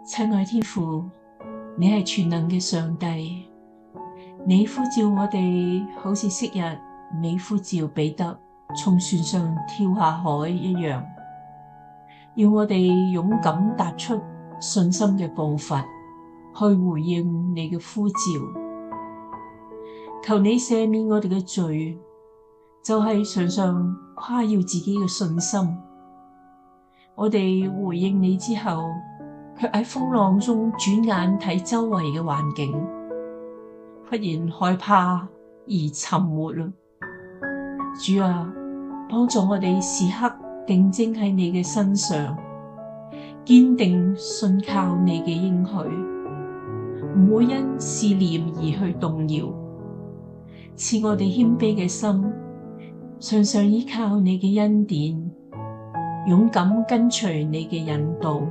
親愛天父，你係全能嘅上帝，你呼召我哋好似昔日你呼召彼得從船上跳下海一樣，要我哋勇敢踏出信心嘅步伐，去回應你嘅呼召。求你赦免我哋嘅罪，就係常常誇耀自己嘅信心。我哋回應你之後，卻喺風浪中轉眼睇周圍嘅環境，忽然害怕而沉沒啦。主啊，幫助我哋時刻定睛喺你嘅身上，堅定信靠你嘅應許，唔會因試煉而去動搖。賜我哋謙卑嘅心，常常依靠你嘅恩典，勇敢跟隨你嘅引導。